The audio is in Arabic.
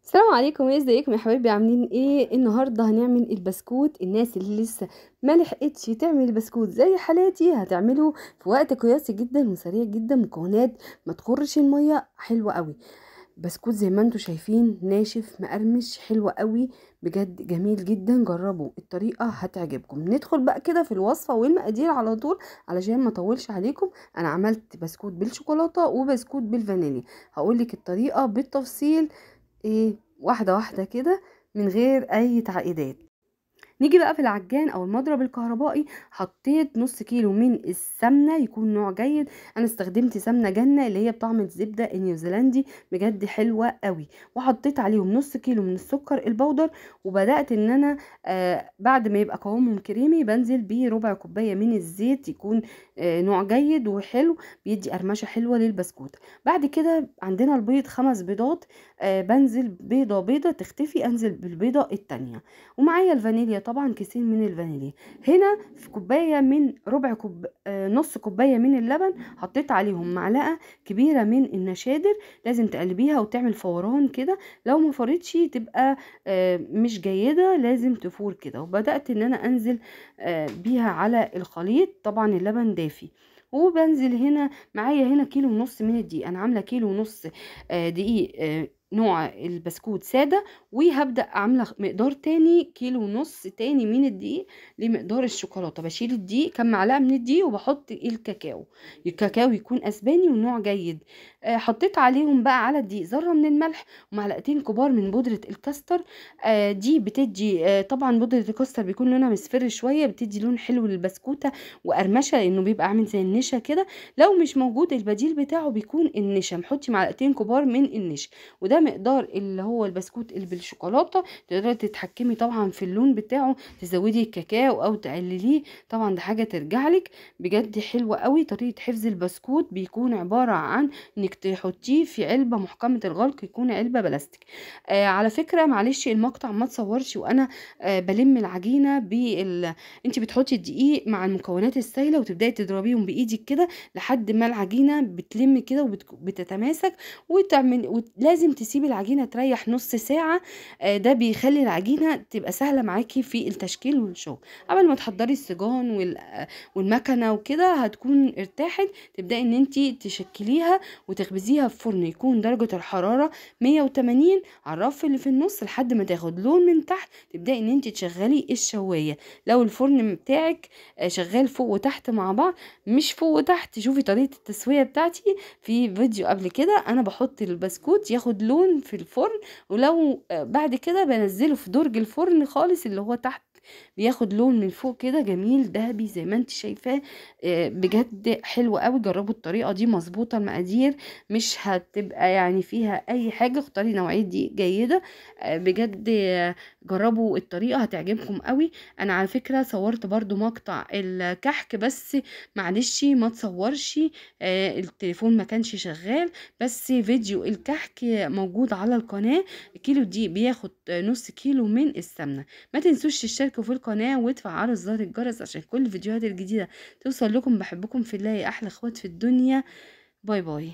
السلام عليكم، ازيكم يا حبايبي؟ عاملين ايه؟ النهارده هنعمل البسكوت. الناس اللي لسه ما لحقتش تعمل البسكوت زي حالاتي هتعمله في وقت قياسي جدا وسريع جدا. مكونات ما تخرش الميه، حلوه قوي. بسكوت زي ما انتم شايفين، ناشف مقرمش، حلو قوي بجد، جميل جدا. جربوا الطريقه هتعجبكم. ندخل بقى كده في الوصفه والمقادير على طول علشان ما اطولش عليكم. انا عملت بسكوت بالشوكولاته وبسكوت بالفانيليا. هقولك الطريقه بالتفصيل، ايه، واحدة واحدة كده من غير اي تعقيدات. نيجي بقى في العجان او المضرب الكهربائي. حطيت نص كيلو من السمنه، يكون نوع جيد. انا استخدمت سمنه جنه اللي هي بطعم الزبده النيوزيلندي، بجد حلوه قوي. وحطيت عليهم نص كيلو من السكر البودر. وبدات ان انا بعد ما يبقى قوامهم كريمي بنزل بيه ربع كوبايه من الزيت، يكون نوع جيد وحلو، بيدي قرمشه حلوه للبسكوت. بعد كده عندنا البيض، 5 بيضات. بنزل بيضه بيضه تختفي، انزل بالبيضه التانية. ومعايا الفانيليا، طبعا كيسين من الفانيليا. هنا في كوبايه من ربع نص كوبايه من اللبن، حطيت عليهم معلقه كبيره من النشادر. لازم تقلبيها وتعمل فوران كده، لو ما فرتش تبقى مش جيده، لازم تفور كده. وبدات ان انا انزل بيها على الخليط، طبعا اللبن دافي. وبنزل هنا معايا هنا كيلو ونص من الدقيق. انا عامله كيلو ونص دقيق نوع البسكوت ساده. وهبدأ عاملة مقدار تاني، كيلو ونص تاني من الدقيق لمقدار الشوكولاتة. بشيل الدقيق، كم معلقة من الدقيق، وبحط الكاكاو. الكاكاو يكون اسباني ونوع جيد. حطيت عليهم بقى على الدقيق ذرة من الملح ومعلقتين كبار من بودرة الكاستر. دي بتدي طبعا بودرة الكاستر بيكون لونها مصفر شوية، بتدي لون حلو للبسكوتة وقرمشة، لانه بيبقى عامل زي النشا كده. لو مش موجود البديل بتاعه بيكون النشا، حطي معلقتين كبار من النشا. وده مقدار اللي هو البسكوت اللي بالشوكولاته. تقدري تتحكمي طبعا في اللون بتاعه، تزودي الكاكاو او تقلليه، طبعا ده حاجه ترجع لك. بجد حلوه قوي. طريقه حفظ البسكوت بيكون عباره عن انك تحطيه في علبه محكمه الغلق، يكون علبه بلاستيك. على فكره، معلش المقطع ما تصورش وانا بلم العجينه انت بتحطي الدقيق مع المكونات السائله وتبداي تضربيهم بايدك كده لحد ما العجينه بتلم كده وبتتماسك. ولازم تسيبي العجينه تريح نص ساعه. ده بيخلي العجينه تبقى سهله معاكي في التشكيل والشغل. قبل ما تحضري السيجان والمكنه وكده هتكون ارتاحت. تبداي ان انت تشكليها وتخبزيها في فرن يكون درجه الحراره 180 على الرف اللي في النص لحد ما تاخد لون من تحت. تبداي ان انت تشغلي الشوايه. لو الفرن بتاعك شغال فوق وتحت مع بعض، مش فوق وتحت، شوفي طريقه التسويه بتاعتي في فيديو قبل كده. انا بحط البسكوت ياخد لون في الفرن، ولو بعد كده بنزله في درج الفرن خالص اللي هو تحت، بياخد لون من فوق كده جميل ذهبي زي ما انت شايفاه. بجد حلو قوي. جربوا الطريقه دي، مظبوطه المقادير، مش هتبقى يعني فيها اي حاجه. اختاري نوعيه دي جيده. بجد جربوا الطريقه هتعجبكم قوي. انا على فكره صورت برضو مقطع الكحك، بس معلش ما تصورش، التليفون ما كانش شغال. بس فيديو الكحك موجود على القناة. الكيلو دي بياخد نص كيلو من السمنة. ما تنسوش تشتركوا في القناة وتفعلوا زر الجرس عشان كل الفيديوهات الجديدة توصل لكم. بحبكم في الله يا أحلى اخوات في الدنيا. باي باي.